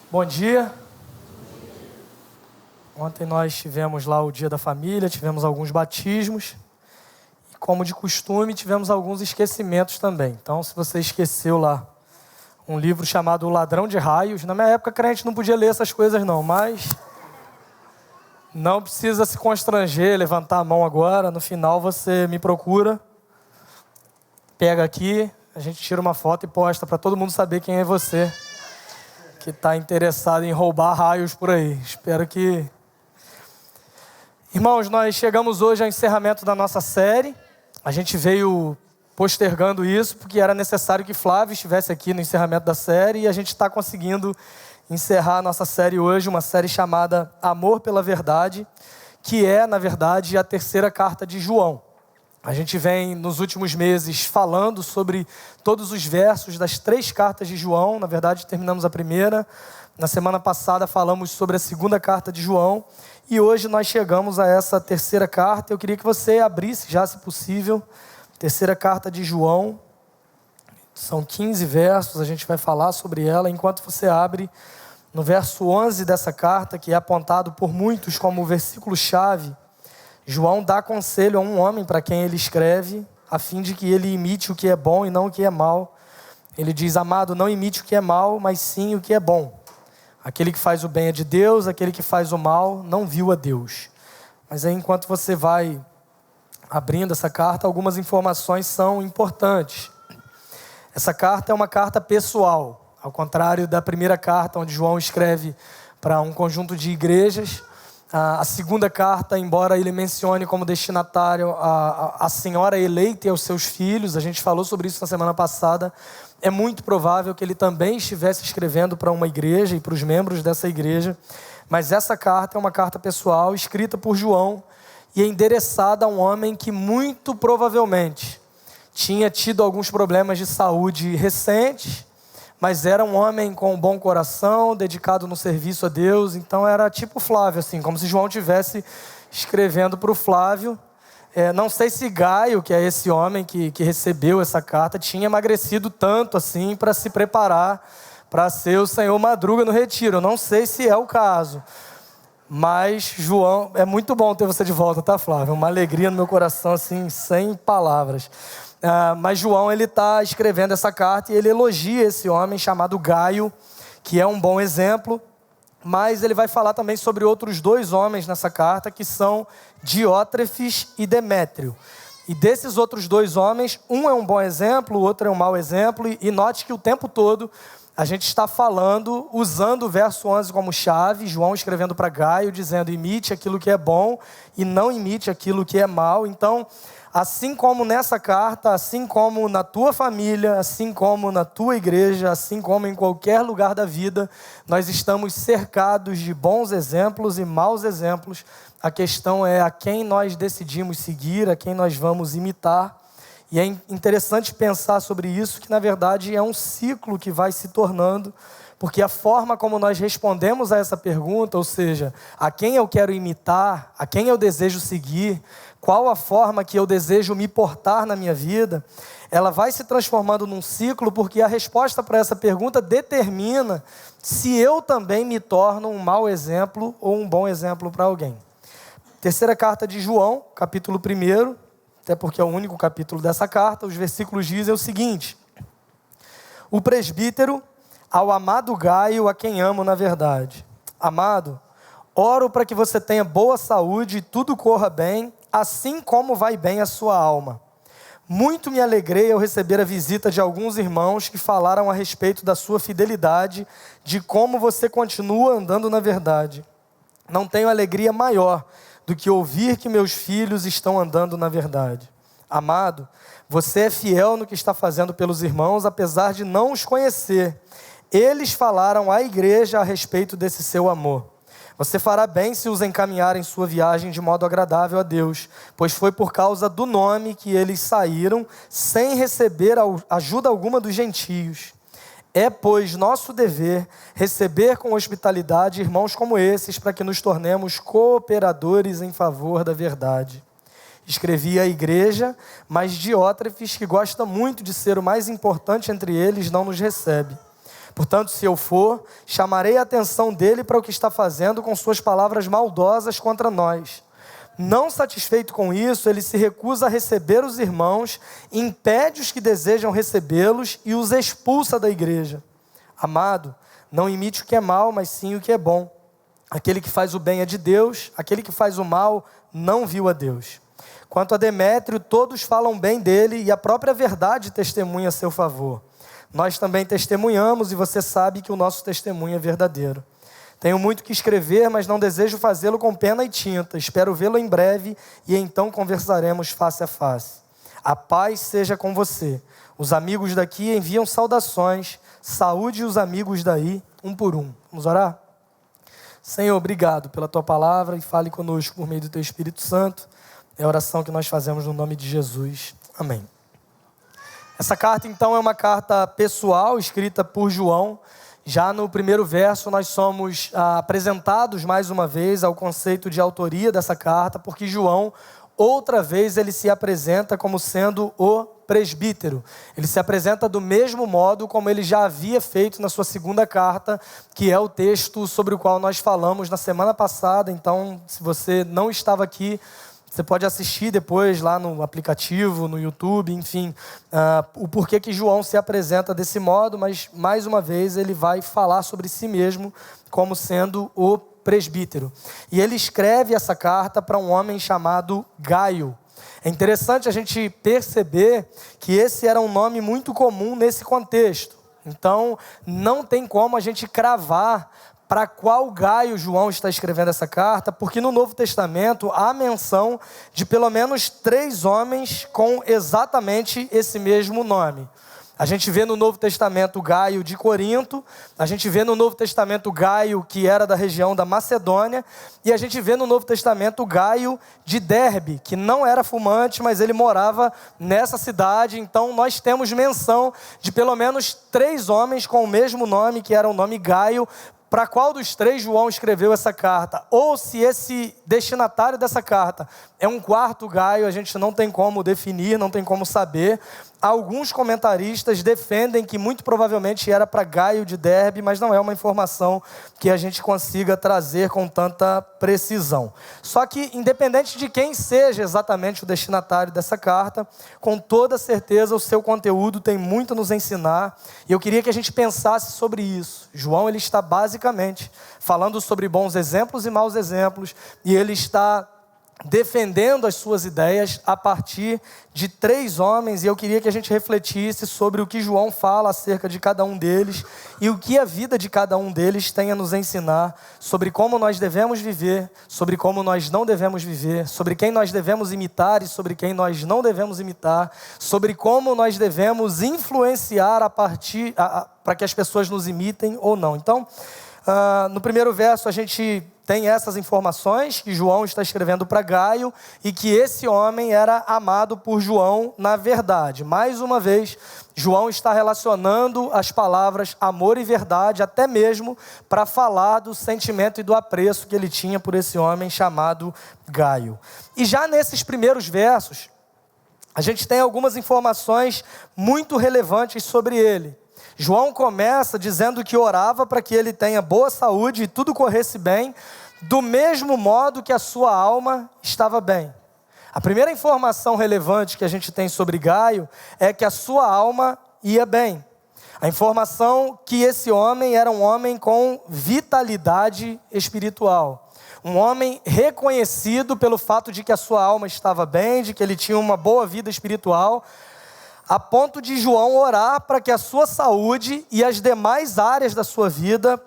Bom dia. Ontem nós tivemos lá o Dia da Família, tivemos alguns batismos. E como de costume, tivemos alguns esquecimentos também. Então, se você esqueceu lá um livro chamado O Ladrão de Raios, na minha época crente não podia ler essas coisas não, mas não precisa se constranger, levantar a mão agora. No final você me procura, pega aqui, a gente tira uma foto e posta para todo mundo saber quem é você que está interessado em roubar raios por aí. Espero que... Irmãos, nós chegamos hoje ao encerramento da nossa série. A gente veio postergando isso porque era necessário que Flávio estivesse aqui no encerramento da série, e a gente está conseguindo encerrar a nossa série hoje, uma série chamada Amor pela Verdade, que é, na verdade, a terceira carta de João. A gente vem, nos últimos meses, falando sobre todos os versos das 3 cartas de João. Na verdade, terminamos a primeira. Na semana passada, falamos sobre a segunda carta de João. E hoje nós chegamos a essa terceira carta. Eu queria que você abrisse, já se possível, terceira carta de João. São 15 versos, a gente vai falar sobre ela. Enquanto você abre, no verso 11 dessa carta, que é apontado por muitos como o versículo-chave, João dá conselho a um homem para quem ele escreve, a fim de que ele imite o que é bom e não o que é mal. Ele diz: amado, não imite o que é mal, mas sim o que é bom. Aquele que faz o bem é de Deus, aquele que faz o mal não viu a Deus. Mas aí, enquanto você vai abrindo essa carta, algumas informações são importantes. Essa carta é uma carta pessoal, ao contrário da primeira carta, onde João escreve para um conjunto de igrejas. A segunda carta, embora ele mencione como destinatário a senhora eleita e aos seus filhos, a gente falou sobre isso na semana passada, é muito provável que ele também estivesse escrevendo para uma igreja e para os membros dessa igreja. Mas essa carta é uma carta pessoal, escrita por João, e é endereçada a um homem que muito provavelmente tinha tido alguns problemas de saúde recentes, mas era um homem com um bom coração, dedicado no serviço a Deus. Então era tipo Flávio, assim, como se João estivesse escrevendo para o Flávio. Não sei se Gaio, que é esse homem que recebeu essa carta, tinha emagrecido tanto assim para se preparar para ser o Senhor Madruga no retiro. Eu não sei se é o caso. Mas João, é muito bom ter você de volta, tá, Flávio? Uma alegria no meu coração, assim, sem palavras. Mas João, ele está escrevendo essa carta e ele elogia esse homem chamado Gaio, que é um bom exemplo, mas ele vai falar também sobre outros 2 homens nessa carta, que são Diótrefes e Demétrio. E desses outros 2 homens, um é um bom exemplo, o outro é um mau exemplo, e note que o tempo todo a gente está falando, usando o verso 11 como chave, João escrevendo para Gaio, dizendo: imite aquilo que é bom e não imite aquilo que é mal. Então, assim como nessa carta, assim como na tua família, assim como na tua igreja, assim como em qualquer lugar da vida, nós estamos cercados de bons exemplos e maus exemplos. A questão é a quem nós decidimos seguir, a quem nós vamos imitar. E é interessante pensar sobre isso, que na verdade é um ciclo que vai se tornando, porque a forma como nós respondemos a essa pergunta, ou seja, a quem eu quero imitar, a quem eu desejo seguir, qual a forma que eu desejo me portar na minha vida, ela vai se transformando num ciclo, porque a resposta para essa pergunta determina se eu também me torno um mau exemplo ou um bom exemplo para alguém. Terceira carta de João, capítulo 1, até porque é o único capítulo dessa carta, os versículos dizem o seguinte: o presbítero ao amado Gaio, a quem amo na verdade. Amado, oro para que você tenha boa saúde e tudo corra bem, assim como vai bem a sua alma. Muito me alegrei ao receber a visita de alguns irmãos que falaram a respeito da sua fidelidade, de como você continua andando na verdade. Não tenho alegria maior do que ouvir que meus filhos estão andando na verdade. Amado, você é fiel no que está fazendo pelos irmãos, apesar de não os conhecer. Eles falaram à igreja a respeito desse seu amor. Você fará bem se os encaminhar em sua viagem de modo agradável a Deus, pois foi por causa do nome que eles saíram, sem receber ajuda alguma dos gentios. É, pois, nosso dever receber com hospitalidade irmãos como esses, para que nos tornemos cooperadores em favor da verdade. Escrevi à igreja, mas Diótrefes, que gosta muito de ser o mais importante entre eles, não nos recebe. Portanto, se eu for, chamarei a atenção dele para o que está fazendo com suas palavras maldosas contra nós. Não satisfeito com isso, ele se recusa a receber os irmãos, impede os que desejam recebê-los e os expulsa da igreja. Amado, não imite o que é mal, mas sim o que é bom. Aquele que faz o bem é de Deus, aquele que faz o mal não viu a Deus. Quanto a Demétrio, todos falam bem dele e a própria verdade testemunha a seu favor. Nós também testemunhamos e você sabe que o nosso testemunho é verdadeiro. Tenho muito que escrever, mas não desejo fazê-lo com pena e tinta. Espero vê-lo em breve e então conversaremos face a face. A paz seja com você. Os amigos daqui enviam saudações. Saúde os amigos daí, um por um. Vamos orar? Senhor, obrigado pela Tua palavra e fale conosco por meio do Teu Espírito Santo. É a oração que nós fazemos no nome de Jesus. Amém. Essa carta, então, é uma carta pessoal, escrita por João. Já no primeiro verso, nós somos apresentados mais uma vez ao conceito de autoria dessa carta, porque João, outra vez, ele se apresenta como sendo o presbítero. Ele se apresenta do mesmo modo como ele já havia feito na sua segunda carta, que é o texto sobre o qual nós falamos na semana passada. Então, se você não estava aqui, você pode assistir depois lá no aplicativo, no YouTube, enfim, o porquê que João se apresenta desse modo, mas mais uma vez ele vai falar sobre si mesmo como sendo o presbítero. E ele escreve essa carta para um homem chamado Gaio. É interessante a gente perceber que esse era um nome muito comum nesse contexto. Então, não tem como a gente cravar para qual Gaio João está escrevendo essa carta, porque no Novo Testamento há menção de pelo menos 3 homens com exatamente esse mesmo nome. A gente vê no Novo Testamento Gaio de Corinto, a gente vê no Novo Testamento Gaio que era da região da Macedônia, e a gente vê no Novo Testamento Gaio de Derbe, que não era fumante, mas ele morava nessa cidade. Então nós temos menção de pelo menos 3 homens com o mesmo nome, que era o nome Gaio. Para qual dos 3 João escreveu essa carta? Ou se esse destinatário dessa carta é um quarto Gaio, a gente não tem como definir, não tem como saber. Alguns comentaristas defendem que muito provavelmente era para Gaio de Derbe, mas não é uma informação que a gente consiga trazer com tanta precisão. Só que, independente de quem seja exatamente o destinatário dessa carta, com toda certeza o seu conteúdo tem muito a nos ensinar, e eu queria que a gente pensasse sobre isso. João, ele está basicamente falando sobre bons exemplos e maus exemplos, e ele está defendendo as suas ideias a partir de 3 homens, e eu queria que a gente refletisse sobre o que João fala acerca de cada um deles e o que a vida de cada um deles tem a nos ensinar sobre como nós devemos viver, sobre como nós não devemos viver, sobre quem nós devemos imitar e sobre quem nós não devemos imitar, sobre como nós devemos influenciar para que as pessoas nos imitem ou não. Então, no primeiro verso a gente tem essas informações que João está escrevendo para Gaio e que esse homem era amado por João na verdade. Mais uma vez, João está relacionando as palavras amor e verdade até mesmo para falar do sentimento e do apreço que ele tinha por esse homem chamado Gaio. E já nesses primeiros versos, a gente tem algumas informações muito relevantes sobre ele. João começa dizendo que orava para que ele tenha boa saúde e tudo corresse bem, do mesmo modo que a sua alma estava bem. A primeira informação relevante que a gente tem sobre Gaio é que a sua alma ia bem. A informação que esse homem era um homem com vitalidade espiritual. Um homem reconhecido pelo fato de que a sua alma estava bem, de que ele tinha uma boa vida espiritual, a ponto de João orar para que a sua saúde e as demais áreas da sua vida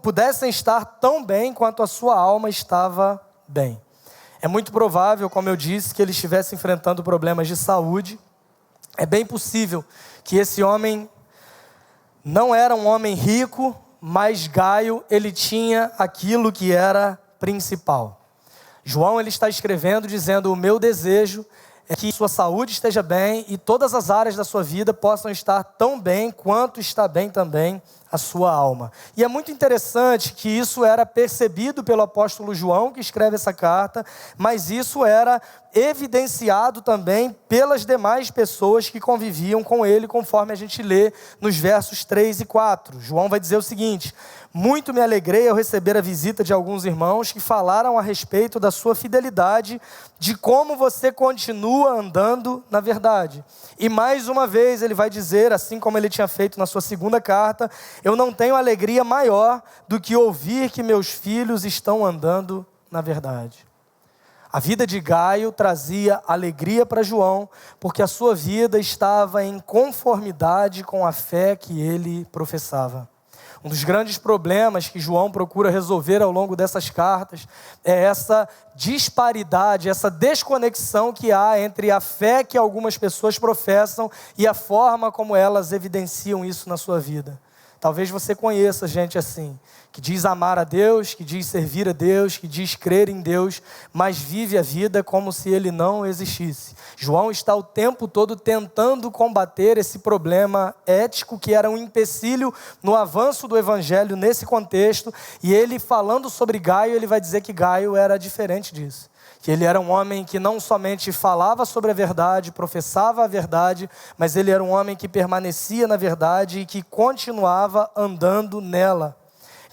pudessem estar tão bem quanto a sua alma estava bem. É muito provável, como eu disse, que ele estivesse enfrentando problemas de saúde. É bem possível que esse homem não era um homem rico, mas Gaio, ele tinha aquilo que era principal. João, ele está escrevendo dizendo: o meu desejo é que sua saúde esteja bem e todas as áreas da sua vida possam estar tão bem quanto está bem também a sua alma. E é muito interessante que isso era percebido pelo apóstolo João, que escreve essa carta, mas isso era evidenciado também pelas demais pessoas que conviviam com ele, conforme a gente lê nos versos 3 e 4. João vai dizer o seguinte: muito me alegrei ao receber a visita de alguns irmãos que falaram a respeito da sua fidelidade, de como você continua andando na verdade. E mais uma vez ele vai dizer, assim como ele tinha feito na sua segunda carta: eu não tenho alegria maior do que ouvir que meus filhos estão andando na verdade. A vida de Gaio trazia alegria para João, porque a sua vida estava em conformidade com a fé que ele professava. Um dos grandes problemas que João procura resolver ao longo dessas cartas é essa disparidade, essa desconexão que há entre a fé que algumas pessoas professam e a forma como elas evidenciam isso na sua vida. Talvez você conheça gente assim, que diz amar a Deus, que diz servir a Deus, que diz crer em Deus, mas vive a vida como se Ele não existisse. João está o tempo todo tentando combater esse problema ético que era um empecilho no avanço do Evangelho nesse contexto, e ele falando sobre Gaio, ele vai dizer que Gaio era diferente disso. Que ele era um homem que não somente falava sobre a verdade, professava a verdade, mas ele era um homem que permanecia na verdade e que continuava andando nela.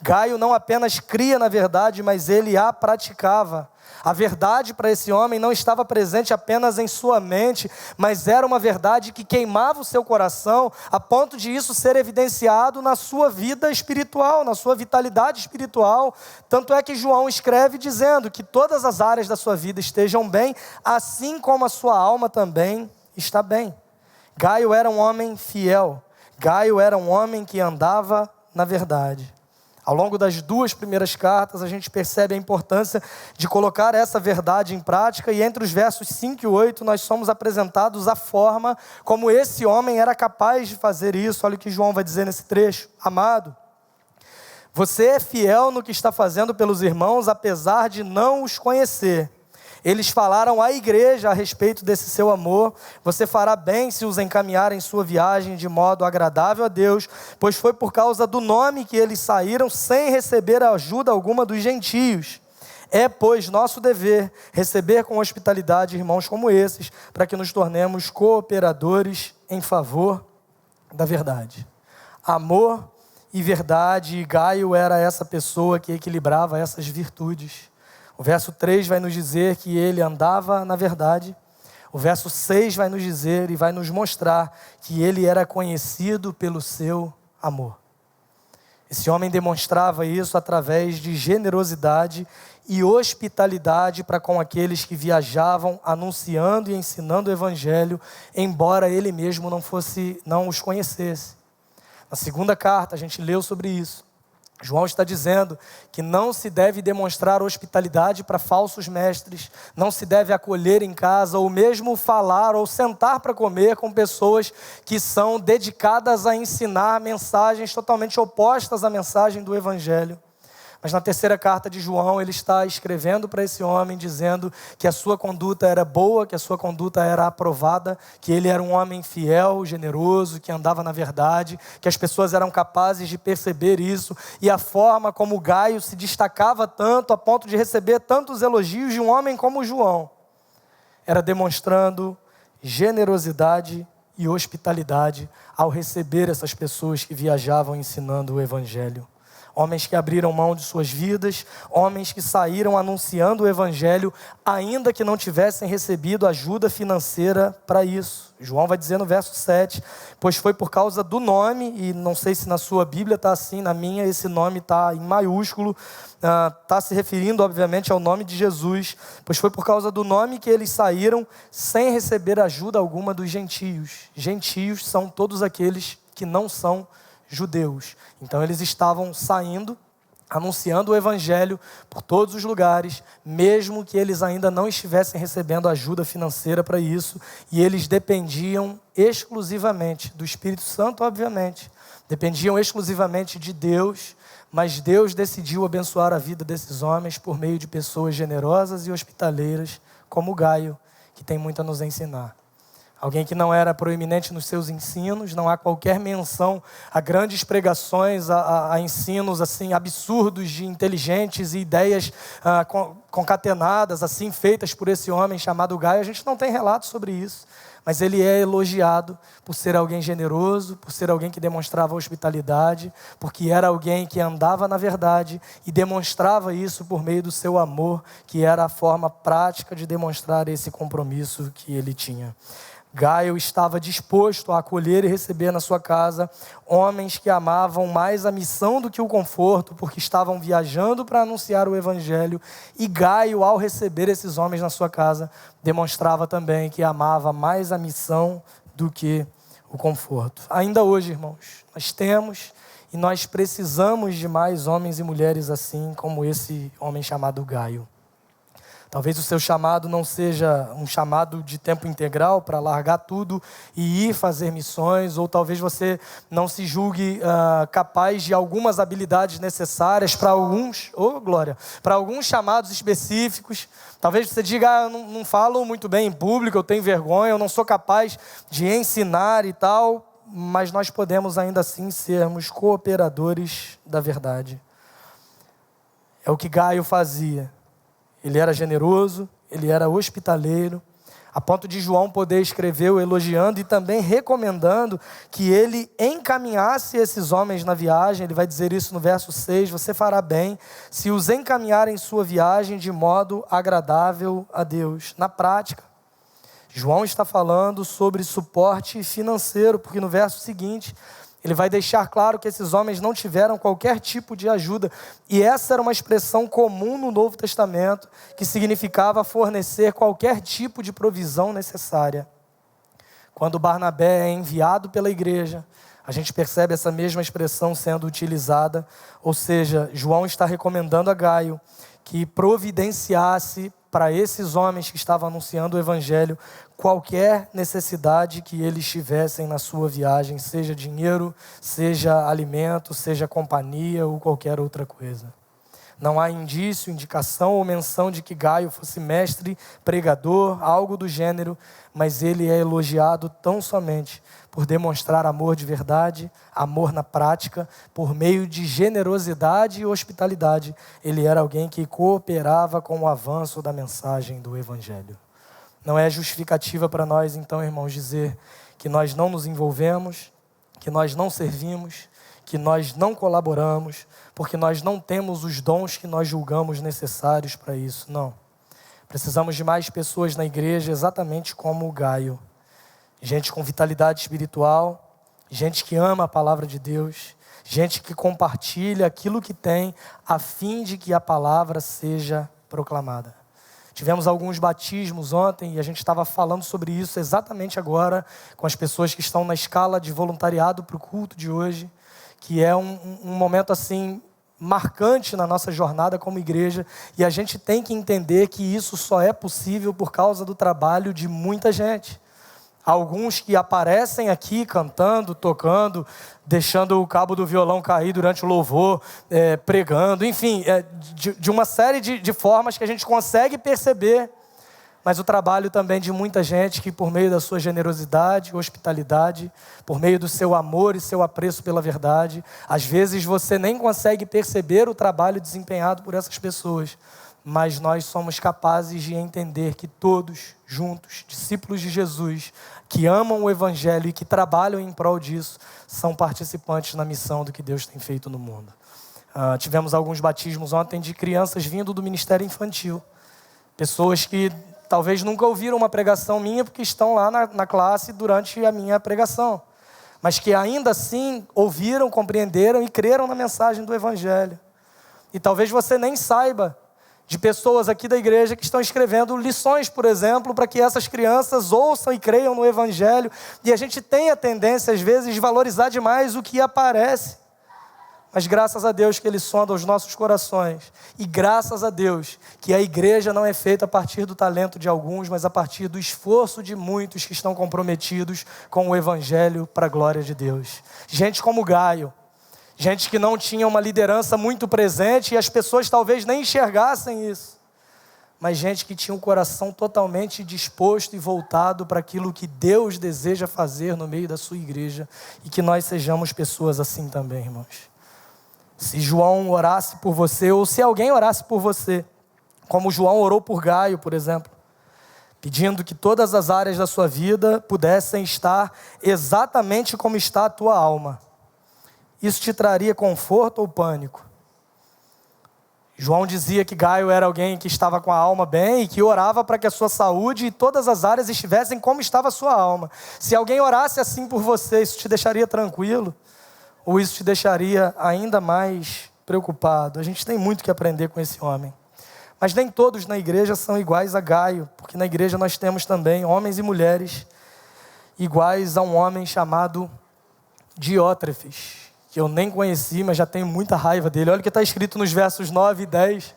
Gaio não apenas cria na verdade, mas ele a praticava. A verdade para esse homem não estava presente apenas em sua mente, mas era uma verdade que queimava o seu coração, a ponto de isso ser evidenciado na sua vida espiritual, na sua vitalidade espiritual. Tanto é que João escreve dizendo que todas as áreas da sua vida estejam bem, assim como a sua alma também está bem. Gaio era um homem fiel. Gaio era um homem que andava na verdade. Ao longo das duas primeiras cartas, a gente percebe a importância de colocar essa verdade em prática, e entre os versos 5 e 8, nós somos apresentados a forma como esse homem era capaz de fazer isso. Olha o que João vai dizer nesse trecho: amado, você é fiel no que está fazendo pelos irmãos, apesar de não os conhecer. Eles falaram à igreja a respeito desse seu amor. Você fará bem se os encaminhar em sua viagem de modo agradável a Deus, pois foi por causa do nome que eles saíram sem receber ajuda alguma dos gentios. É, pois, nosso dever receber com hospitalidade irmãos como esses, para que nos tornemos cooperadores em favor da verdade. Amor e verdade, e Gaio era essa pessoa que equilibrava essas virtudes. O verso 3 vai nos dizer que ele andava na verdade. O verso 6 vai nos dizer e vai nos mostrar que ele era conhecido pelo seu amor. Esse homem demonstrava isso através de generosidade e hospitalidade para com aqueles que viajavam anunciando e ensinando o Evangelho, embora ele mesmo não os conhecesse. Na segunda carta a gente leu sobre isso. João está dizendo que não se deve demonstrar hospitalidade para falsos mestres, não se deve acolher em casa ou mesmo falar ou sentar para comer com pessoas que são dedicadas a ensinar mensagens totalmente opostas à mensagem do Evangelho. Mas na terceira carta de João, ele está escrevendo para esse homem, dizendo que a sua conduta era boa, que a sua conduta era aprovada, que ele era um homem fiel, generoso, que andava na verdade, que as pessoas eram capazes de perceber isso, e a forma como Gaio se destacava tanto, a ponto de receber tantos elogios de um homem como João, era demonstrando generosidade e hospitalidade ao receber essas pessoas que viajavam ensinando o Evangelho. Homens que abriram mão de suas vidas, homens que saíram anunciando o Evangelho, ainda que não tivessem recebido ajuda financeira para isso. João vai dizer no verso 7, pois foi por causa do nome, e não sei se na sua Bíblia está assim, na minha esse nome está em maiúsculo, está se referindo obviamente ao nome de Jesus, pois foi por causa do nome que eles saíram sem receber ajuda alguma dos gentios. Gentios são todos aqueles que não são judeus. Então eles estavam saindo, anunciando o Evangelho por todos os lugares, mesmo que eles ainda não estivessem recebendo ajuda financeira para isso, e eles dependiam exclusivamente do Espírito Santo, obviamente, dependiam exclusivamente de Deus, mas Deus decidiu abençoar a vida desses homens por meio de pessoas generosas e hospitaleiras, como Gaio, que tem muito a nos ensinar. Alguém que não era proeminente nos seus ensinos, não há qualquer menção a grandes pregações, a ensinos assim absurdos de inteligentes e ideias concatenadas, assim feitas por esse homem chamado Gaio. A gente não tem relato sobre isso, mas ele é elogiado por ser alguém generoso, por ser alguém que demonstrava hospitalidade, porque era alguém que andava na verdade e demonstrava isso por meio do seu amor, que era a forma prática de demonstrar esse compromisso que ele tinha. Gaio estava disposto a acolher e receber na sua casa homens que amavam mais a missão do que o conforto, porque estavam viajando para anunciar o evangelho. E Gaio, ao receber esses homens na sua casa, demonstrava também que amava mais a missão do que o conforto. Ainda hoje, irmãos, nós temos e nós precisamos de mais homens e mulheres assim como esse homem chamado Gaio. Talvez o seu chamado não seja um chamado de tempo integral para largar tudo e ir fazer missões, ou talvez você não se julgue capaz de algumas habilidades necessárias para alguns, para alguns chamados específicos. Talvez você diga, eu não falo muito bem em público, eu tenho vergonha, eu não sou capaz de ensinar e tal, mas nós podemos ainda assim sermos cooperadores da verdade. É o que Gaio fazia. Ele era generoso, ele era hospitaleiro, a ponto de João poder escrever elogiando e também recomendando que ele encaminhasse esses homens na viagem. Ele vai dizer isso no verso 6, você fará bem se os encaminhar em sua viagem de modo agradável a Deus. Na prática, João está falando sobre suporte financeiro, porque no verso seguinte ele vai deixar claro que esses homens não tiveram qualquer tipo de ajuda. E essa era uma expressão comum no Novo Testamento, que significava fornecer qualquer tipo de provisão necessária. Quando Barnabé é enviado pela igreja, a gente percebe essa mesma expressão sendo utilizada. Ou seja, João está recomendando a Gaio que providenciasse para esses homens que estavam anunciando o evangelho qualquer necessidade que eles tivessem na sua viagem, seja dinheiro, seja alimento, seja companhia ou qualquer outra coisa. Não há indício, indicação ou menção de que Gaio fosse mestre, pregador, algo do gênero, mas ele é elogiado tão somente por demonstrar amor de verdade, amor na prática, por meio de generosidade e hospitalidade. Ele era alguém que cooperava com o avanço da mensagem do evangelho. Não é justificativa para nós, então, irmãos, dizer que nós não nos envolvemos, que nós não servimos, que nós não colaboramos, porque nós não temos os dons que nós julgamos necessários para isso. Não. Precisamos de mais pessoas na igreja, exatamente como o Gaio. Gente com vitalidade espiritual, gente que ama a palavra de Deus, gente que compartilha aquilo que tem, a fim de que a palavra seja proclamada. Tivemos alguns batismos ontem e a gente estava falando sobre isso exatamente agora com as pessoas que estão na escala de voluntariado para o culto de hoje, que é um momento assim marcante na nossa jornada como igreja, e a gente tem que entender que isso só é possível por causa do trabalho de muita gente. Alguns que aparecem aqui cantando, tocando, deixando o cabo do violão cair durante o louvor, pregando, enfim, de uma série de formas que a gente consegue perceber, mas o trabalho também de muita gente que por meio da sua generosidade, hospitalidade, por meio do seu amor e seu apreço pela verdade, às vezes você nem consegue perceber o trabalho desempenhado por essas pessoas, mas nós somos capazes de entender que todos juntos, discípulos de Jesus, que amam o evangelho e que trabalham em prol disso, são participantes na missão do que Deus tem feito no mundo. Tivemos alguns batismos ontem de crianças vindo do ministério infantil. Pessoas que talvez nunca ouviram uma pregação minha porque estão lá na classe durante a minha pregação, mas que ainda assim ouviram, compreenderam e creram na mensagem do evangelho. E talvez você nem saiba de pessoas aqui da igreja que estão escrevendo lições, por exemplo, para que essas crianças ouçam e creiam no evangelho. E a gente tem a tendência, às vezes, de valorizar demais o que aparece. Mas graças a Deus que Ele sonda os nossos corações. E graças a Deus que a igreja não é feita a partir do talento de alguns, mas a partir do esforço de muitos que estão comprometidos com o evangelho para a glória de Deus. Gente como Gaio. Gente que não tinha uma liderança muito presente e as pessoas talvez nem enxergassem isso. mas gente que tinha o coração totalmente disposto e voltado para aquilo que Deus deseja fazer no meio da sua igreja, e que nós sejamos pessoas assim também, irmãos. Se João orasse por você, ou se alguém orasse por você, como João orou por Gaio, por exemplo, pedindo que todas as áreas da sua vida pudessem estar exatamente como está a tua alma, isso te traria conforto ou pânico? João dizia que Gaio era alguém que estava com a alma bem e que orava para que a sua saúde e todas as áreas estivessem como estava a sua alma. Se alguém orasse assim por você, isso te deixaria tranquilo? Ou isso te deixaria ainda mais preocupado? A gente tem muito que aprender com esse homem. Mas nem todos na igreja são iguais a Gaio, porque na igreja nós temos também homens e mulheres iguais a um homem chamado Diótrefes, que eu nem conheci, mas já tenho muita raiva dele. Olha o que está escrito nos versos 9 e 10.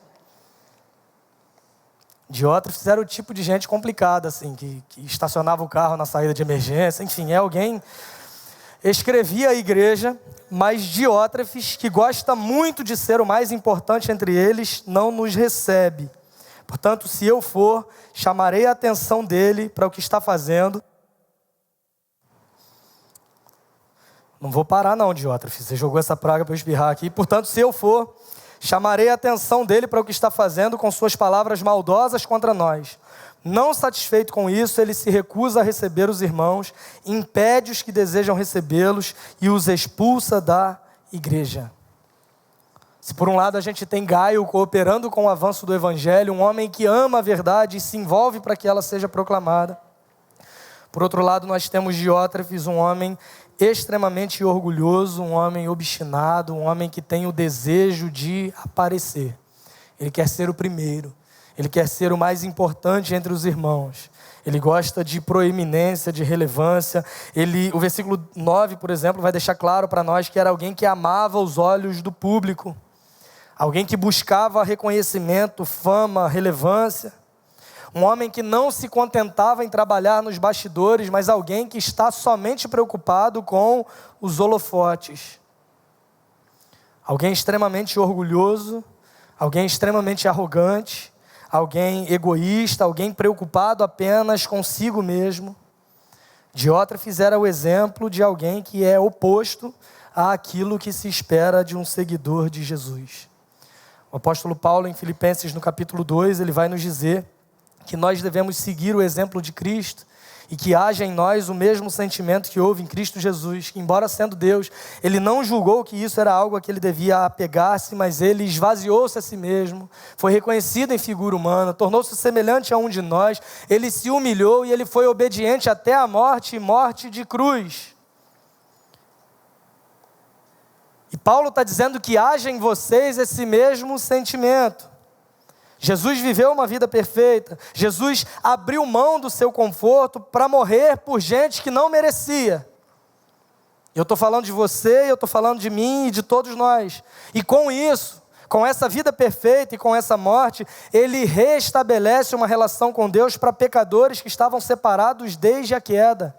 Diótrefes era o tipo de gente complicada, assim, que estacionava o carro na saída de emergência. Enfim, é alguém... Escrevia a igreja, mas Diótrefes, que gosta muito de ser o mais importante entre eles, não nos recebe. Portanto, se eu for, chamarei a atenção dele para o que está fazendo. Não vou parar não, Diótrefes, você jogou essa praga para eu espirrar aqui. Portanto, se eu for, chamarei a atenção dele para o que está fazendo com suas palavras maldosas contra nós. Não satisfeito com isso, ele se recusa a receber os irmãos, impede os que desejam recebê-los e os expulsa da igreja. Se por um lado a gente tem Gaio cooperando com o avanço do evangelho, um homem que ama a verdade e se envolve para que ela seja proclamada. Por outro lado, nós temos Diótrefes, um homem extremamente orgulhoso, um homem obstinado, um homem que tem o desejo de aparecer. Ele quer ser o primeiro. Ele quer ser o mais importante entre os irmãos. Ele gosta de proeminência, de relevância. O versículo 9, por exemplo, vai deixar claro para nós que era alguém que amava os olhos do público. Alguém que buscava reconhecimento, fama, relevância. Um homem que não se contentava em trabalhar nos bastidores, mas alguém que está somente preocupado com os holofotes. Alguém extremamente orgulhoso, alguém extremamente arrogante, alguém egoísta, alguém preocupado apenas consigo mesmo. Diótrefes era o exemplo de alguém que é oposto àquilo que se espera de um seguidor de Jesus. O apóstolo Paulo, em Filipenses, no capítulo 2, ele vai nos dizer que nós devemos seguir o exemplo de Cristo e que haja em nós o mesmo sentimento que houve em Cristo Jesus, que embora sendo Deus, ele não julgou que isso era algo a que ele devia apegar-se, mas ele esvaziou-se a si mesmo, foi reconhecido em figura humana, tornou-se semelhante a um de nós, ele se humilhou e ele foi obediente até a morte e morte de cruz. E Paulo está dizendo que haja em vocês esse mesmo sentimento. Jesus viveu uma vida perfeita. Jesus abriu mão do seu conforto para morrer por gente que não merecia. Eu estou falando de você, eu estou falando de mim e de todos nós. E com isso, com essa vida perfeita e com essa morte, ele restabelece uma relação com Deus para pecadores que estavam separados desde a queda.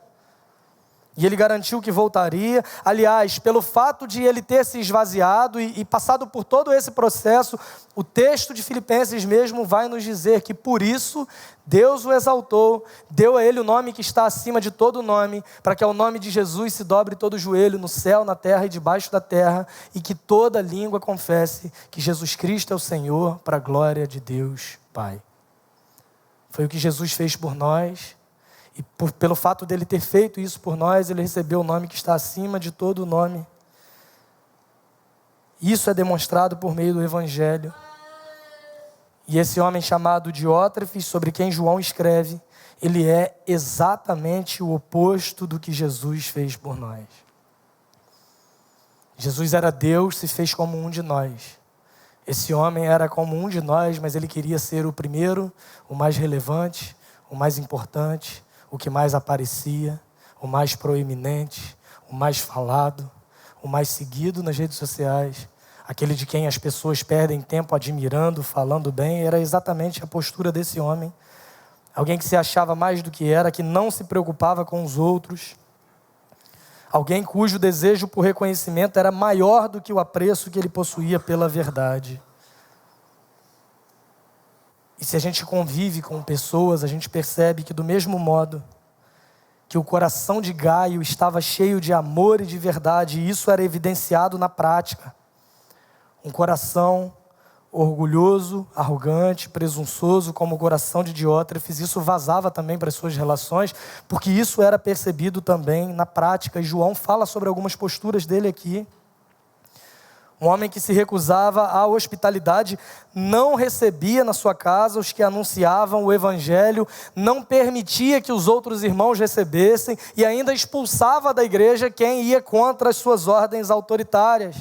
E ele garantiu que voltaria. Aliás, pelo fato de ele ter se esvaziado e passado por todo esse processo, o texto de Filipenses mesmo vai nos dizer que por isso Deus o exaltou, deu a ele o nome que está acima de todo nome, para que ao nome de Jesus se dobre todo joelho no céu, na terra e debaixo da terra, e que toda língua confesse que Jesus Cristo é o Senhor, para a glória de Deus Pai. Foi o que Jesus fez por nós. E pelo fato dele ter feito isso por nós, ele recebeu o nome que está acima de todo nome. Isso é demonstrado por meio do Evangelho. E esse homem chamado Diótrefes, sobre quem João escreve, ele é exatamente o oposto do que Jesus fez por nós. Jesus era Deus, se fez como um de nós. Esse homem era como um de nós, mas ele queria ser o primeiro, o mais relevante, o mais importante, o que mais aparecia, o mais proeminente, o mais falado, o mais seguido nas redes sociais, aquele de quem as pessoas perdem tempo admirando, falando bem. Era exatamente a postura desse homem. Alguém que se achava mais do que era, que não se preocupava com os outros. Alguém cujo desejo por reconhecimento era maior do que o apreço que ele possuía pela verdade. E se a gente convive com pessoas, a gente percebe que do mesmo modo que o coração de Gaio estava cheio de amor e de verdade, e isso era evidenciado na prática. Um coração orgulhoso, arrogante, presunçoso, como o coração de Diótrefes, isso vazava também para as suas relações, porque isso era percebido também na prática, e João fala sobre algumas posturas dele aqui. Um homem que se recusava à hospitalidade, não recebia na sua casa os que anunciavam o evangelho, não permitia que os outros irmãos recebessem e ainda expulsava da igreja quem ia contra as suas ordens autoritárias.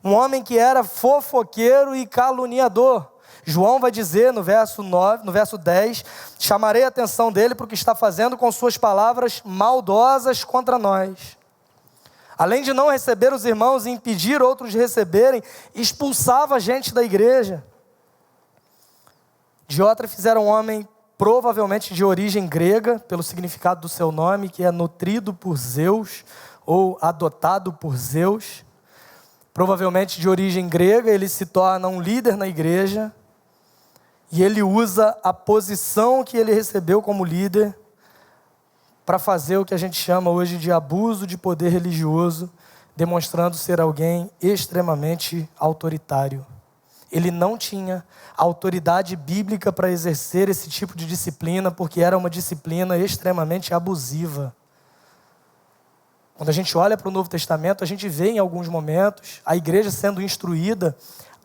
Um homem que era fofoqueiro e caluniador. João vai dizer no verso 10, chamarei a atenção dele para o que está fazendo com suas palavras maldosas contra nós. Além de não receber os irmãos e impedir outros de receberem, expulsava a gente da igreja. Diótrefes era um homem provavelmente de origem grega, pelo significado do seu nome, que é nutrido por Zeus, ou adotado por Zeus. Provavelmente de origem grega, ele se torna um líder na igreja, e ele usa a posição que ele recebeu como líder para fazer o que a gente chama hoje de abuso de poder religioso, demonstrando ser alguém extremamente autoritário. Ele não tinha autoridade bíblica para exercer esse tipo de disciplina, porque era uma disciplina extremamente abusiva. Quando a gente olha para o Novo Testamento, a gente vê em alguns momentos a igreja sendo instruída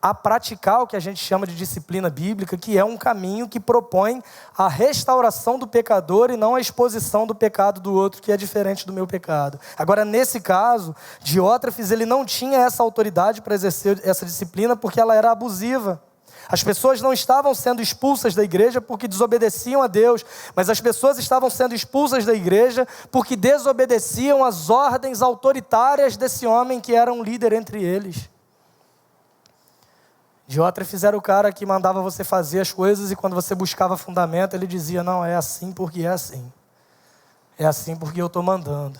a praticar o que a gente chama de disciplina bíblica, que é um caminho que propõe a restauração do pecador e não a exposição do pecado do outro, que é diferente do meu pecado. Agora, nesse caso, Diótrefes, ele não tinha essa autoridade para exercer essa disciplina porque ela era abusiva. As pessoas não estavam sendo expulsas da igreja porque desobedeciam a Deus, mas as pessoas estavam sendo expulsas da igreja porque desobedeciam às ordens autoritárias desse homem que era um líder entre eles. Diótrefes era o cara que mandava você fazer as coisas e quando você buscava fundamento, ele dizia, não, é assim porque é assim. É assim porque eu estou mandando.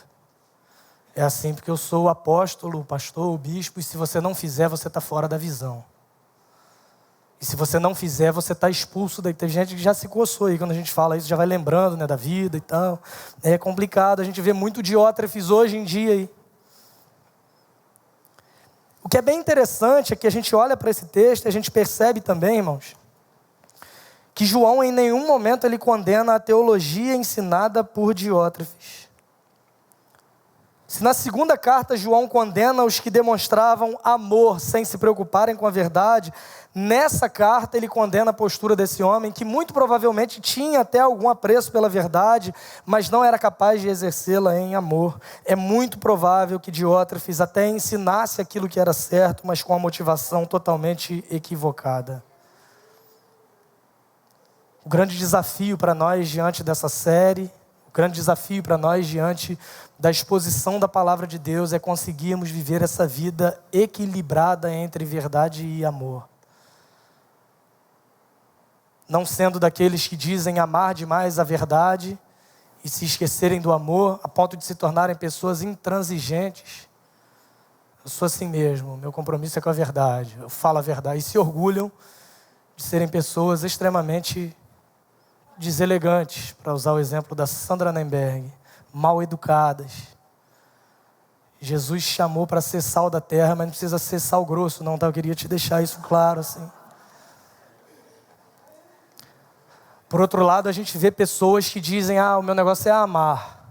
É assim porque eu sou o apóstolo, o pastor, o bispo, e se você não fizer, você está fora da visão. E se você não fizer, você está expulso daí. Tem gente que já se coçou aí, quando a gente fala isso, já vai lembrando, né, da vida e tal. É complicado, a gente vê muito Diótrefes hoje em dia aí. O que é bem interessante é que a gente olha para esse texto e a gente percebe também, irmãos, que João em nenhum momento ele condena a teologia ensinada por Diótrefes. Se na segunda carta João condena os que demonstravam amor sem se preocuparem com a verdade, nessa carta ele condena a postura desse homem que muito provavelmente tinha até algum apreço pela verdade, mas não era capaz de exercê-la em amor. É muito provável que Diótrefes até ensinasse aquilo que era certo, mas com a motivação totalmente equivocada. O grande desafio para nós diante dessa série, o grande desafio para nós diante da exposição da palavra de Deus é conseguirmos viver essa vida equilibrada entre verdade e amor. Não sendo daqueles que dizem amar demais a verdade e se esquecerem do amor a ponto de se tornarem pessoas intransigentes. Eu sou assim mesmo, meu compromisso é com a verdade, eu falo a verdade. E se orgulham de serem pessoas extremamente deselegantes, para usar o exemplo da Sandra Nemberg, mal educadas. Jesus chamou para ser sal da terra, mas não precisa ser sal grosso não, tá? Eu queria te deixar isso claro assim. Por outro lado, a gente vê pessoas que dizem, o meu negócio é amar.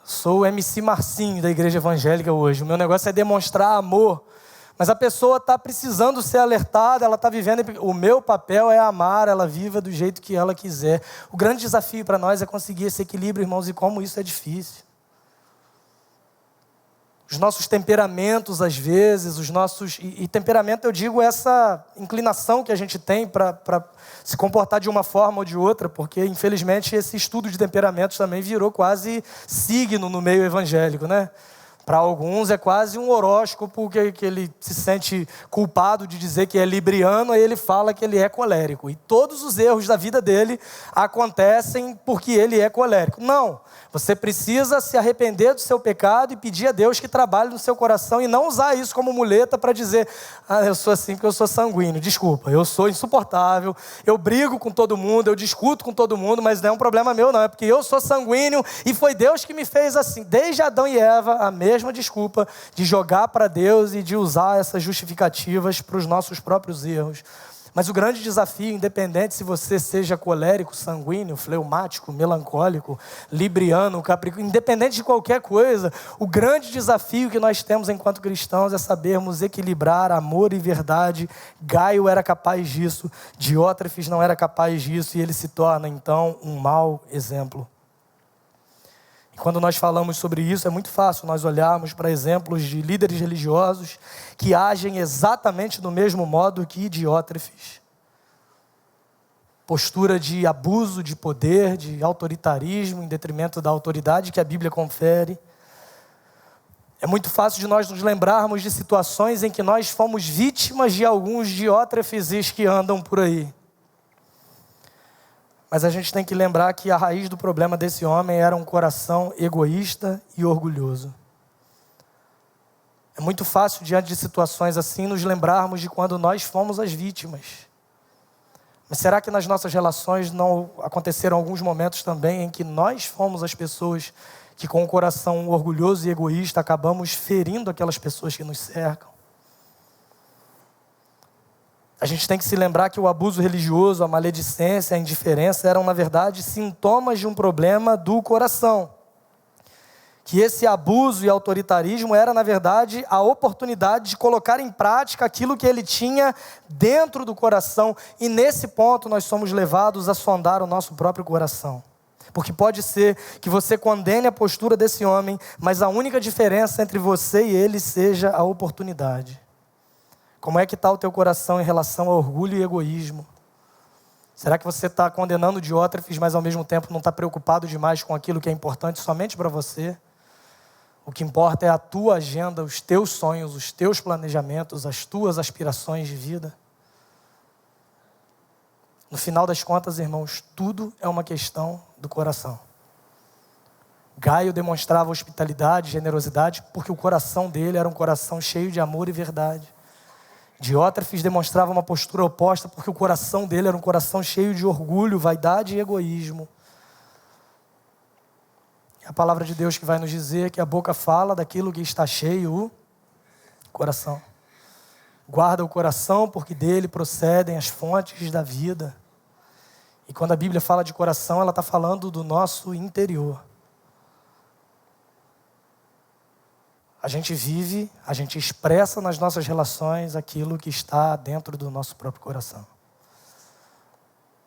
Sou o MC Marcinho da igreja evangélica hoje, o meu negócio é demonstrar amor. Mas a pessoa está precisando ser alertada, ela está vivendo, o meu papel é amar, ela viva do jeito que ela quiser. O grande desafio para nós é conseguir esse equilíbrio, irmãos, e como isso é difícil. Os nossos temperamentos, às vezes, e temperamento eu digo essa inclinação que a gente tem para se comportar de uma forma ou de outra, porque infelizmente esse estudo de temperamentos também virou quase signo no meio evangélico, né? Para alguns é quase um horóscopo que ele se sente culpado de dizer que é libriano, aí ele fala que ele é colérico. E todos os erros da vida dele acontecem porque ele é colérico. Não, você precisa se arrepender do seu pecado e pedir a Deus que trabalhe no seu coração e não usar isso como muleta para dizer, eu sou assim porque eu sou sanguíneo. Desculpa, eu sou insuportável, eu brigo com todo mundo, eu discuto com todo mundo, mas não é um problema meu não, é porque eu sou sanguíneo e foi Deus que me fez assim. Desde Adão e Eva, a mesma desculpa de jogar para Deus e de usar essas justificativas para os nossos próprios erros. Mas o grande desafio, independente se você seja colérico, sanguíneo, fleumático, melancólico, libriano, capricórnio, independente de qualquer coisa, o grande desafio que nós temos enquanto cristãos é sabermos equilibrar amor e verdade. Gaio era capaz disso, Diótrefes não era capaz disso, e ele se torna então um mau exemplo. E quando nós falamos sobre isso, é muito fácil nós olharmos para exemplos de líderes religiosos que agem exatamente do mesmo modo que Diótrefes. Postura de abuso de poder, de autoritarismo em detrimento da autoridade que a Bíblia confere. É muito fácil de nós nos lembrarmos de situações em que nós fomos vítimas de alguns Diótrefes que andam por aí. Mas a gente tem que lembrar que a raiz do problema desse homem era um coração egoísta e orgulhoso. É muito fácil, diante de situações assim, nos lembrarmos de quando nós fomos as vítimas. Mas será que nas nossas relações não aconteceram alguns momentos também em que nós fomos as pessoas que, com um coração orgulhoso e egoísta, acabamos ferindo aquelas pessoas que nos cercam? A gente tem que se lembrar que o abuso religioso, a maledicência, a indiferença eram, na verdade, sintomas de um problema do coração. Que esse abuso e autoritarismo era, na verdade, a oportunidade de colocar em prática aquilo que ele tinha dentro do coração. E nesse ponto nós somos levados a sondar o nosso próprio coração. Porque pode ser que você condene a postura desse homem, mas a única diferença entre você e ele seja a oportunidade. Como é que está o teu coração em relação ao orgulho e egoísmo? Será que você está condenando Diótrefes, mas ao mesmo tempo não está preocupado demais com aquilo que é importante somente para você? O que importa é a tua agenda, os teus sonhos, os teus planejamentos, as tuas aspirações de vida. No final das contas, irmãos, tudo é uma questão do coração. Gaio demonstrava hospitalidade, generosidade, porque o coração dele era um coração cheio de amor e verdade. Diótrefes demonstrava uma postura oposta porque o coração dele era um coração cheio de orgulho, vaidade e egoísmo. É a palavra de Deus que vai nos dizer que a boca fala daquilo que está cheio, o coração. Guarda o coração porque dele procedem as fontes da vida. E quando a Bíblia fala de coração, ela está falando do nosso interior. A gente vive, a gente expressa nas nossas relações aquilo que está dentro do nosso próprio coração.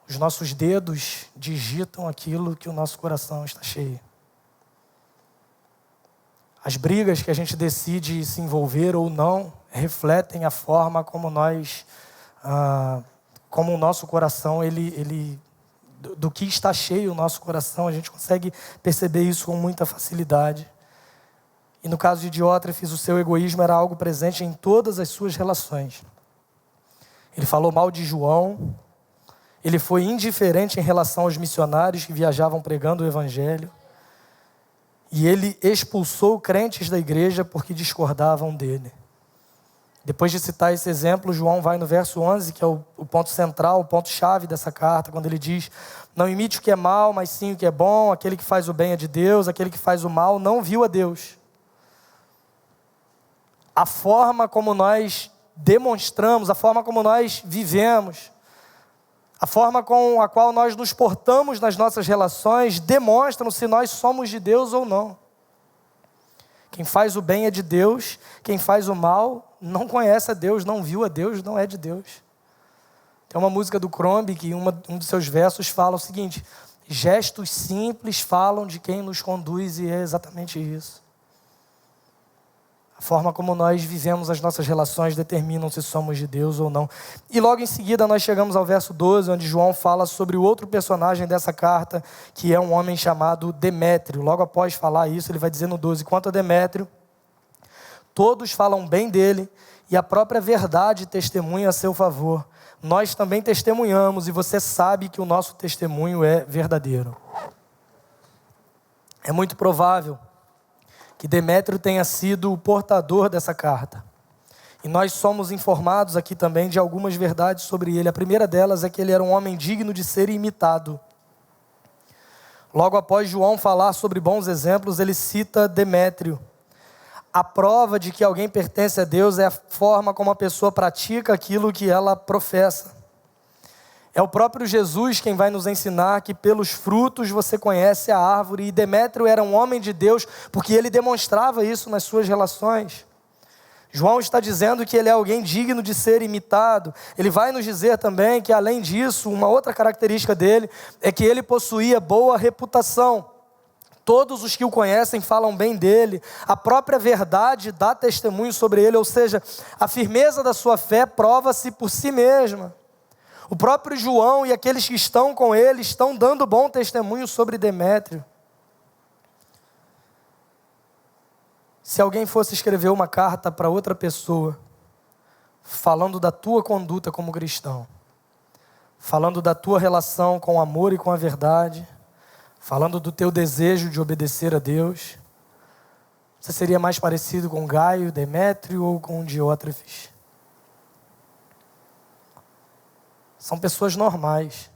Os nossos dedos digitam aquilo que o nosso coração está cheio. As brigas que a gente decide se envolver ou não refletem a forma como como o nosso coração, do que está cheio o nosso coração, a gente consegue perceber isso com muita facilidade. E no caso de Diótrefes, o seu egoísmo era algo presente em todas as suas relações. Ele falou mal de João, ele foi indiferente em relação aos missionários que viajavam pregando o evangelho, e ele expulsou crentes da igreja porque discordavam dele. Depois de citar esse exemplo, João vai no verso 11, que é o ponto central, o ponto-chave dessa carta, quando ele diz: não imite o que é mal, mas sim o que é bom, aquele que faz o bem é de Deus, aquele que faz o mal não viu a Deus. A forma como nós demonstramos, a forma como nós vivemos, a forma com a qual nós nos portamos nas nossas relações demonstram se nós somos de Deus ou não. Quem faz o bem é de Deus, quem faz o mal não conhece a Deus, não viu a Deus, não é de Deus. Tem uma música do Crombie que um dos seus versos fala o seguinte: gestos simples falam de quem nos conduz, e é exatamente isso. A forma como nós vivemos as nossas relações determinam se somos de Deus ou não. E logo em seguida nós chegamos ao verso 12, onde João fala sobre o outro personagem dessa carta, que é um homem chamado Demétrio. Logo após falar isso, ele vai dizer no 12, quanto a Demétrio, Todos falam bem dele e a própria verdade testemunha a seu favor. Nós também testemunhamos e você sabe que o nosso testemunho é verdadeiro. É muito provável que Demétrio tenha sido o portador dessa carta. E nós somos informados aqui também de algumas verdades sobre ele. A primeira delas é que ele era um homem digno de ser imitado. Logo após João falar sobre bons exemplos, ele cita Demétrio. A prova de que alguém pertence a Deus é a forma como a pessoa pratica aquilo que ela professa. É o próprio Jesus quem vai nos ensinar que pelos frutos você conhece a árvore. E Demétrio era um homem de Deus porque ele demonstrava isso nas suas relações. João está dizendo que ele é alguém digno de ser imitado. Ele vai nos dizer também que, além disso, uma outra característica dele é que ele possuía boa reputação. Todos os que o conhecem falam bem dele. A própria verdade dá testemunho sobre ele, ou seja, a firmeza da sua fé prova-se por si mesma. O próprio João e aqueles que estão com ele estão dando bom testemunho sobre Demétrio. Se alguém fosse escrever uma carta para outra pessoa, falando da tua conduta como cristão, falando da tua relação com o amor e com a verdade, falando do teu desejo de obedecer a Deus, você seria mais parecido com Gaio, Demétrio ou com Diótrefes? São pessoas normais.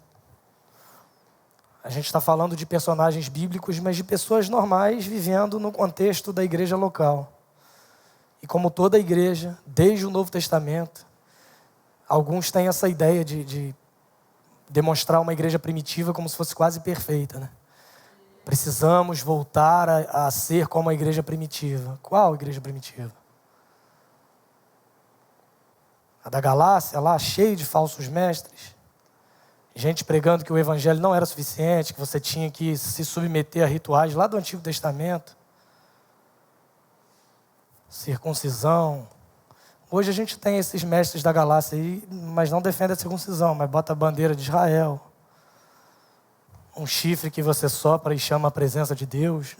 A gente está falando de personagens bíblicos, mas de pessoas normais vivendo no contexto da igreja local. E como toda igreja, desde o Novo Testamento, alguns têm essa ideia de demonstrar uma igreja primitiva como se fosse quase perfeita, né? Precisamos voltar a ser como a igreja primitiva. Qual igreja primitiva? A da Galácia, lá, cheia de falsos mestres. Gente pregando que o evangelho não era suficiente, que você tinha que se submeter a rituais lá do Antigo Testamento. Circuncisão. Hoje a gente tem esses mestres da Galácia aí, mas não defende a circuncisão, mas bota a bandeira de Israel. Um chifre que você sopra e chama a presença de Deus.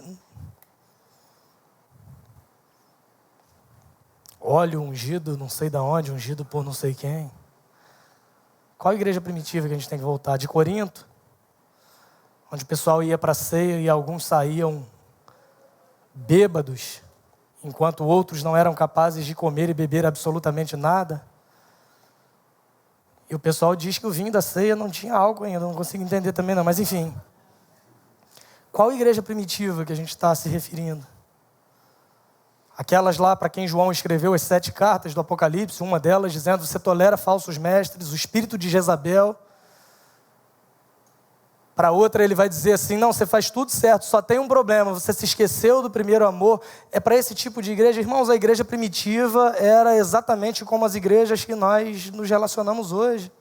Óleo ungido, não sei de onde, ungido por não sei quem. Qual igreja primitiva que a gente tem que voltar? De Corinto? Onde o pessoal ia para a ceia e alguns saíam bêbados, enquanto outros não eram capazes de comer e beber absolutamente nada. E o pessoal diz que o vinho da ceia não tinha álcool ainda, não consigo entender também não, mas enfim. Qual igreja primitiva que a gente está se referindo? Aquelas lá para quem João escreveu as 7 cartas do Apocalipse, uma delas dizendo: você tolera falsos mestres, o espírito de Jezabel. Para outra ele vai dizer assim: não, você faz tudo certo, só tem um problema, você se esqueceu do primeiro amor. É para esse tipo de igreja. Irmãos, a igreja primitiva era exatamente como as igrejas que nós nos relacionamos hoje.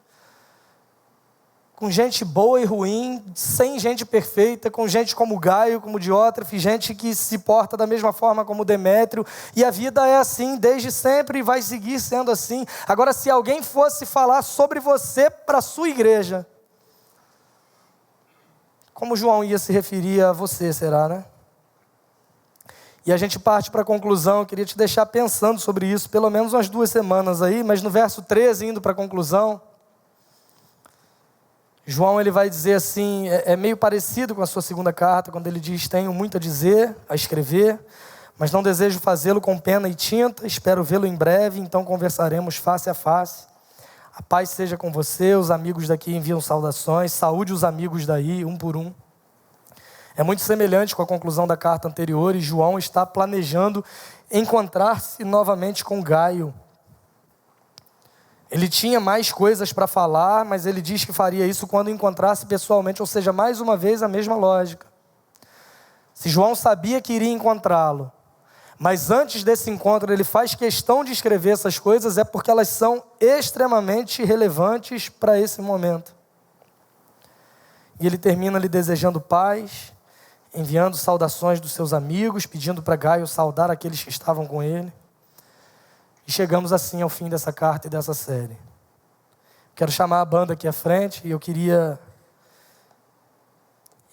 Com gente boa e ruim, sem gente perfeita, com gente como Gaio, como Diótrefes, gente que se porta da mesma forma como Demétrio, e a vida é assim desde sempre e vai seguir sendo assim. Agora, se alguém fosse falar sobre você para a sua igreja, como João ia se referir a você, será, né? E a gente parte para a conclusão. Eu queria te deixar pensando sobre isso, pelo menos umas 2 semanas aí, mas no verso 13, indo para a conclusão, João ele vai dizer assim, é meio parecido com a sua segunda carta, quando ele diz: tenho muito a dizer, a escrever, mas não desejo fazê-lo com pena e tinta, espero vê-lo em breve, então conversaremos face a face. A paz seja com você, os amigos daqui enviam saudações, saúde os amigos daí, um por um. É muito semelhante com a conclusão da carta anterior, e João está planejando encontrar-se novamente com Gaio. Ele tinha mais coisas para falar, mas ele diz que faria isso quando encontrasse pessoalmente, ou seja, mais uma vez a mesma lógica. Se João sabia que iria encontrá-lo, mas antes desse encontro ele faz questão de escrever essas coisas, é porque elas são extremamente relevantes para esse momento. E ele termina lhe desejando paz, enviando saudações dos seus amigos, pedindo para Gaio saudar aqueles que estavam com ele. E chegamos assim ao fim dessa carta e dessa série. Quero chamar a banda aqui à frente e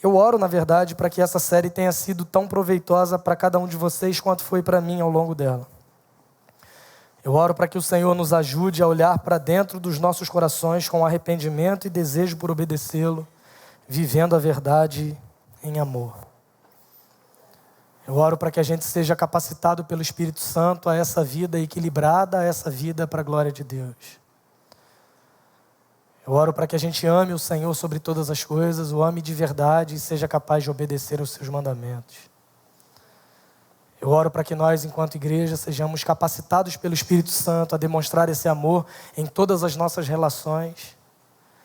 eu oro, na verdade, para que essa série tenha sido tão proveitosa para cada um de vocês quanto foi para mim ao longo dela. Eu oro para que o Senhor nos ajude a olhar para dentro dos nossos corações com arrependimento e desejo por obedecê-lo, vivendo a verdade em amor. Eu oro para que a gente seja capacitado pelo Espírito Santo a essa vida equilibrada, a essa vida para a glória de Deus. Eu oro para que a gente ame o Senhor sobre todas as coisas, o ame de verdade e seja capaz de obedecer aos seus mandamentos. Eu oro para que nós, enquanto igreja, sejamos capacitados pelo Espírito Santo a demonstrar esse amor em todas as nossas relações,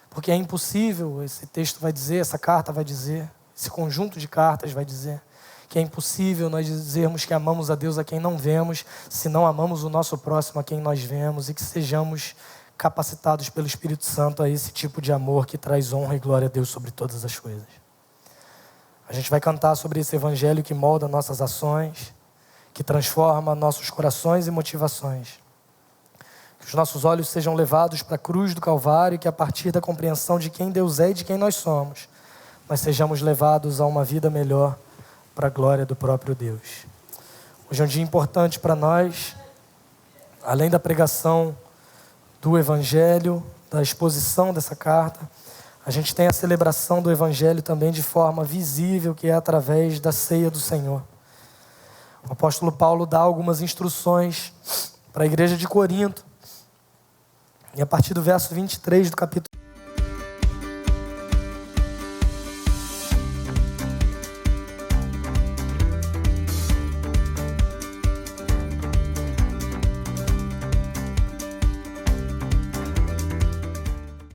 porque é impossível, esse texto vai dizer, essa carta vai dizer, esse conjunto de cartas vai dizer, que é impossível nós dizermos que amamos a Deus a quem não vemos, se não amamos o nosso próximo a quem nós vemos, e que sejamos capacitados pelo Espírito Santo a esse tipo de amor que traz honra e glória a Deus sobre todas as coisas. A gente vai cantar sobre esse evangelho que molda nossas ações, que transforma nossos corações e motivações. Que os nossos olhos sejam levados para a cruz do Calvário e que a partir da compreensão de quem Deus é e de quem nós somos, nós sejamos levados a uma vida melhor para a glória do próprio Deus. Hoje é um dia importante para nós, além da pregação do Evangelho, da exposição dessa carta, a gente tem a celebração do Evangelho também de forma visível, que é através da ceia do Senhor. O apóstolo Paulo dá algumas instruções para a igreja de Corinto. E a partir do verso 23 do capítulo